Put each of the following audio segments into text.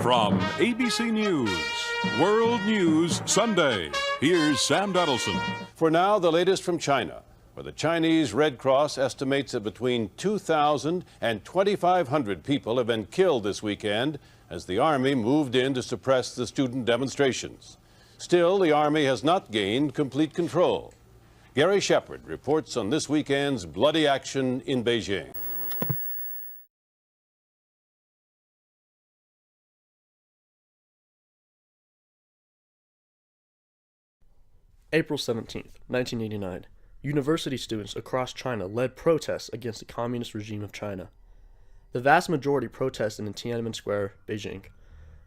From ABC News, World News Sunday, here's Sam Duddleson. For now, the latest from China, where the Chinese Red Cross estimates that between 2,000 and 2,500 people have been killed this weekend as the Army moved in to suppress the student demonstrations. Still, the Army has not gained complete control. Gary Shepard reports on this weekend's bloody action in Beijing. April 17th, 1989. University students across China led protests against the communist regime of China. The vast majority protested in Tiananmen Square, Beijing.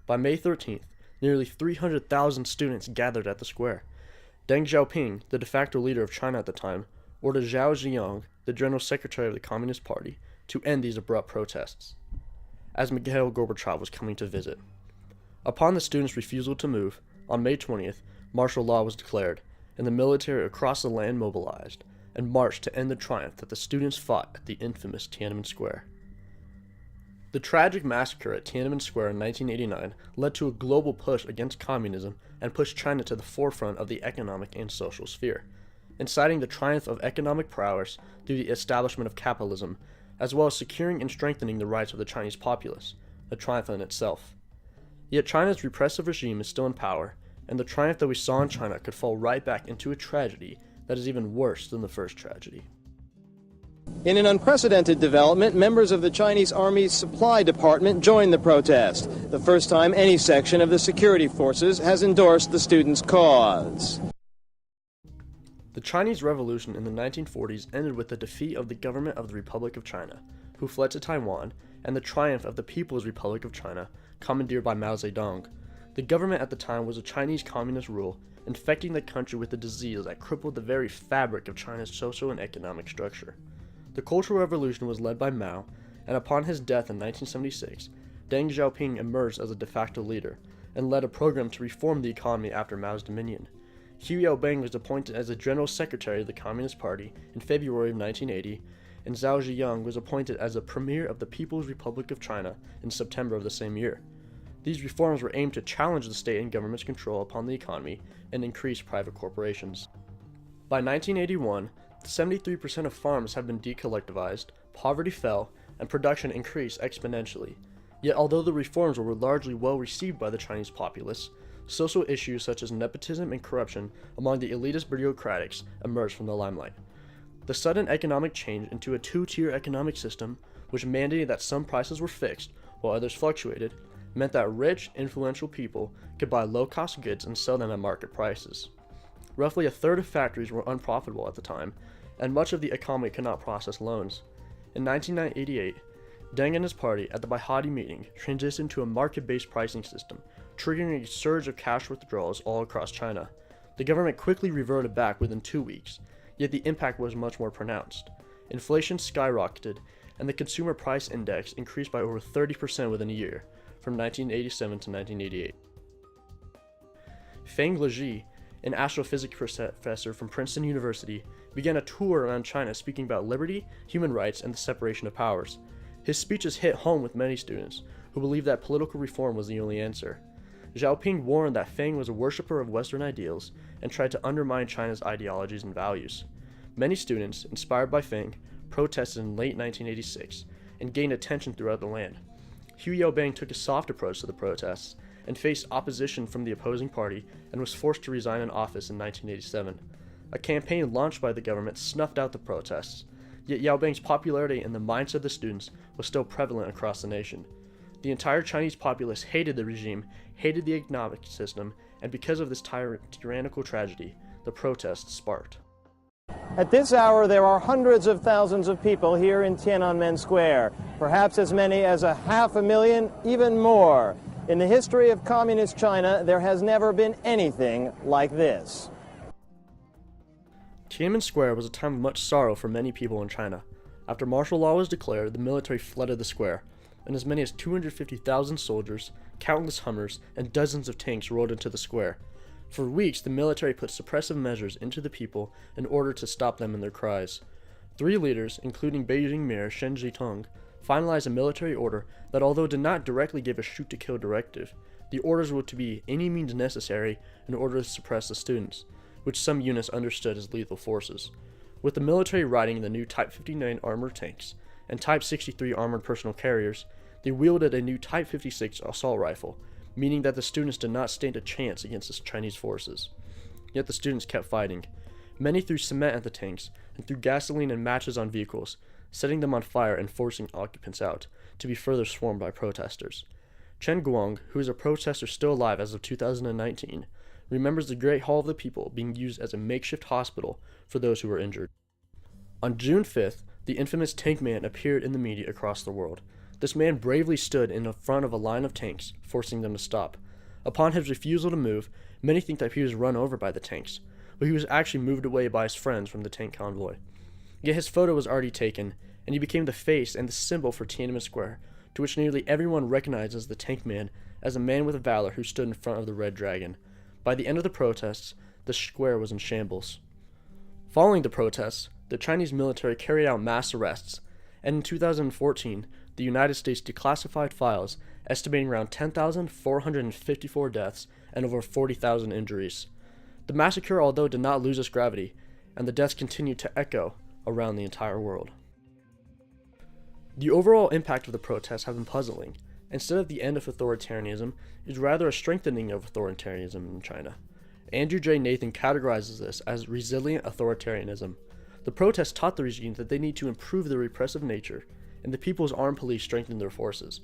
By May 13th, nearly 300,000 students gathered at the square. Deng Xiaoping, the de facto leader of China at the time, ordered Zhao Ziyang, the general secretary of the Communist Party, to end these abrupt protests, as Mikhail Gorbachev was coming to visit. Upon the students' refusal to move, on May 20th, martial law was declared, and the military across the land mobilized and marched to end the triumph that the students fought at the infamous Tiananmen Square. The tragic massacre at Tiananmen Square in 1989 led to a global push against communism and pushed China to the forefront of the economic and social sphere, inciting the triumph of economic prowess through the establishment of capitalism, as well as securing and strengthening the rights of the Chinese populace, a triumph in itself. Yet China's repressive regime is still in power, and the triumph that we saw in China could fall right back into a tragedy that is even worse than the first tragedy. In an unprecedented development, members of the Chinese Army's supply department joined the protest, the first time any section of the security forces has endorsed the students' cause. The Chinese Revolution in the 1940s ended with the defeat of the government of the Republic of China, who fled to Taiwan, and the triumph of the People's Republic of China, commandeered by Mao Zedong. The government at the time was a Chinese communist rule, infecting the country with a disease that crippled the very fabric of China's social and economic structure. The Cultural Revolution was led by Mao, and upon his death in 1976, Deng Xiaoping emerged as a de facto leader, and led a program to reform the economy after Mao's dominion. Hu Yaobang was appointed as the General Secretary of the Communist Party in February of 1980, and Zhao Ziyang was appointed as the Premier of the People's Republic of China in September of the same year. These reforms were aimed to challenge the state and government's control upon the economy and increase private corporations. By 1981, 73% of farms had been decollectivized, poverty fell, and production increased exponentially. Yet although the reforms were largely well received by the Chinese populace, social issues such as nepotism and corruption among the elitist bureaucrats emerged from the limelight. The sudden economic change into a two-tier economic system, which mandated that some prices were fixed while others fluctuated, meant that rich, influential people could buy low-cost goods and sell them at market prices. Roughly a third of factories were unprofitable at the time, and much of the economy could not process loans. In 1988, Deng and his party at the Baihadi meeting transitioned to a market-based pricing system, triggering a surge of cash withdrawals all across China. The government quickly reverted back within 2 weeks, yet the impact was much more pronounced. Inflation skyrocketed, and the consumer price index increased by over 30% within a year, from 1987 to 1988. Feng Lezhi, an astrophysics professor from Princeton University, began a tour around China speaking about liberty, human rights, and the separation of powers. His speeches hit home with many students, who believed that political reform was the only answer. Xiaoping warned that Feng was a worshiper of Western ideals and tried to undermine China's ideologies and values. Many students, inspired by Feng, protested in late 1986 and gained attention throughout the land. Hu Yaobang took a soft approach to the protests and faced opposition from the opposing party and was forced to resign in office in 1987. A campaign launched by the government snuffed out the protests, yet Yaobang's popularity in the minds of the students was still prevalent across the nation. The entire Chinese populace hated the regime, hated the economic system, and because of this tyrannical tragedy, the protests sparked. At this hour, there are hundreds of thousands of people here in Tiananmen Square, perhaps as many as 500,000, even more. In the history of communist China, there has never been anything like this. Tiananmen Square was a time of much sorrow for many people in China. After martial law was declared, the military flooded the square, and as many as 250,000 soldiers, countless Hummers, and dozens of tanks rolled into the square. For weeks, the military put suppressive measures into the people in order to stop them in their cries. 3 leaders, including Beijing Mayor Shen Zhitong, finalized a military order that, although did not directly give a shoot-to-kill directive, the orders were to be any means necessary in order to suppress the students, which some units understood as lethal forces. With the military riding the new Type 59 armored tanks and Type 63 armored personal carriers, they wielded a new Type 56 assault rifle, meaning that the students did not stand a chance against the Chinese forces. Yet the students kept fighting. Many threw cement at the tanks and threw gasoline and matches on vehicles, setting them on fire and forcing occupants out, to be further swarmed by protesters. Chen Guang, who is a protester still alive as of 2019, remembers the Great Hall of the People being used as a makeshift hospital for those who were injured. On June 5th, the infamous Tank Man appeared in the media across the world. This man bravely stood in the front of a line of tanks, forcing them to stop. Upon his refusal to move, many think that he was run over by the tanks, but he was actually moved away by his friends from the tank convoy. Yet his photo was already taken, and he became the face and the symbol for Tiananmen Square, to which nearly everyone recognizes the Tank Man as a man with valor who stood in front of the Red Dragon. By the end of the protests, the square was in shambles. Following the protests, the Chinese military carried out mass arrests, and in 2014, the United States declassified files estimating around 10,454 deaths and over 40,000 injuries. The massacre, although did not lose its gravity, and the deaths continued to echo around the entire world. The overall impact of the protests have been puzzling. Instead of the end of authoritarianism, it is rather a strengthening of authoritarianism in China. Andrew J. Nathan categorizes this as resilient authoritarianism. The protests taught the regime that they need to improve their repressive nature, and the People's Armed Police strengthened their forces.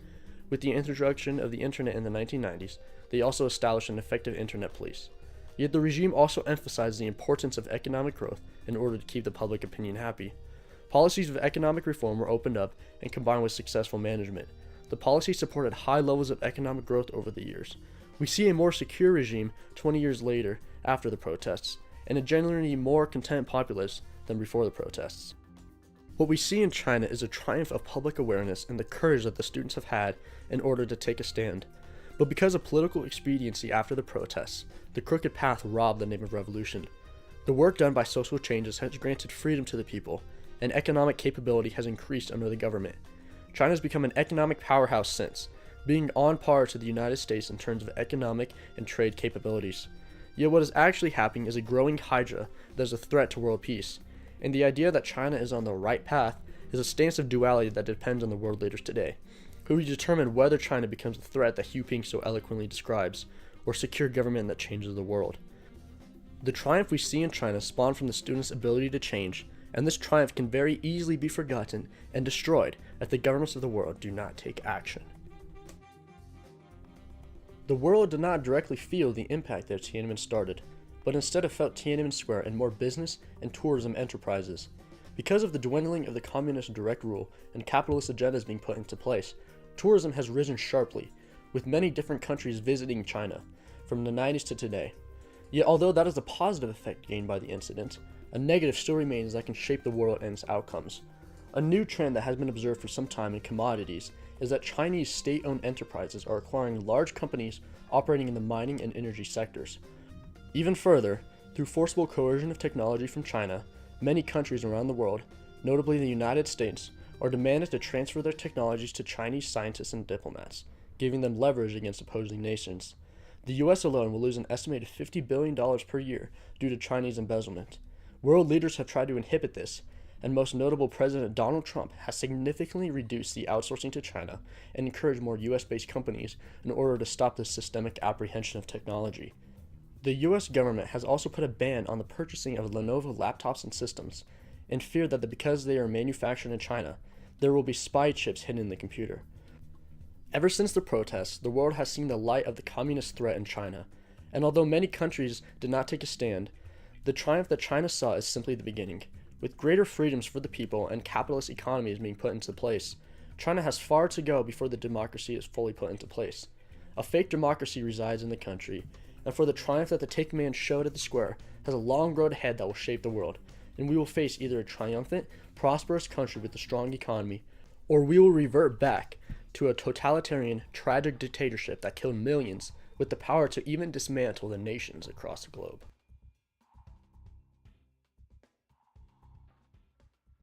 With the introduction of the internet in the 1990s, they also established an effective internet police. Yet the regime also emphasized the importance of economic growth in order to keep the public opinion happy. Policies of economic reform were opened up and combined with successful management. The policy supported high levels of economic growth over the years. We see a more secure regime 20 years later after the protests, and a generally more content populace than before the protests. What we see in China is a triumph of public awareness and the courage that the students have had in order to take a stand. But because of political expediency after the protests, the crooked path robbed the name of revolution. The work done by social changes has granted freedom to the people, and economic capability has increased under the government. China has become an economic powerhouse since, being on par to the United States in terms of economic and trade capabilities. Yet what is actually happening is a growing hydra that is a threat to world peace, and the idea that China is on the right path is a stance of duality that depends on the world leaders today, who will determine whether China becomes the threat that Hu Ping so eloquently describes, or secure government that changes the world. The triumph we see in China spawned from the students' ability to change, and this triumph can very easily be forgotten and destroyed if the governments of the world do not take action. The world did not directly feel the impact that Tiananmen started, but instead it felt Tiananmen Square in more business and tourism enterprises. Because of the dwindling of the communist direct rule and capitalist agendas being put into place, tourism has risen sharply, with many different countries visiting China, from the 90s to today. Yet although that is a positive effect gained by the incident, a negative still remains that can shape the world and its outcomes. A new trend that has been observed for some time in commodities is that Chinese state-owned enterprises are acquiring large companies operating in the mining and energy sectors. Even further, through forcible coercion of technology from China, many countries around the world, notably the United States, are demanded to transfer their technologies to Chinese scientists and diplomats, giving them leverage against opposing nations. The US alone will lose an estimated $50 billion per year due to Chinese embezzlement. World leaders have tried to inhibit this, and most notable President Donald Trump has significantly reduced the outsourcing to China and encouraged more US-based companies in order to stop this systemic apprehension of technology. The US government has also put a ban on the purchasing of Lenovo laptops and systems, in fear that because they are manufactured in China, there will be spy chips hidden in the computer. Ever since the protests, the world has seen the light of the communist threat in China, and although many countries did not take a stand, the triumph that China saw is simply the beginning. With greater freedoms for the people and capitalist economies being put into place, China has far to go before the democracy is fully put into place. A fake democracy resides in the country, and for the triumph that the Tank Man showed at the square has a long road ahead that will shape the world, and we will face either a triumphant, prosperous country with a strong economy, or we will revert back to a totalitarian, tragic dictatorship that killed millions with the power to even dismantle the nations across the globe.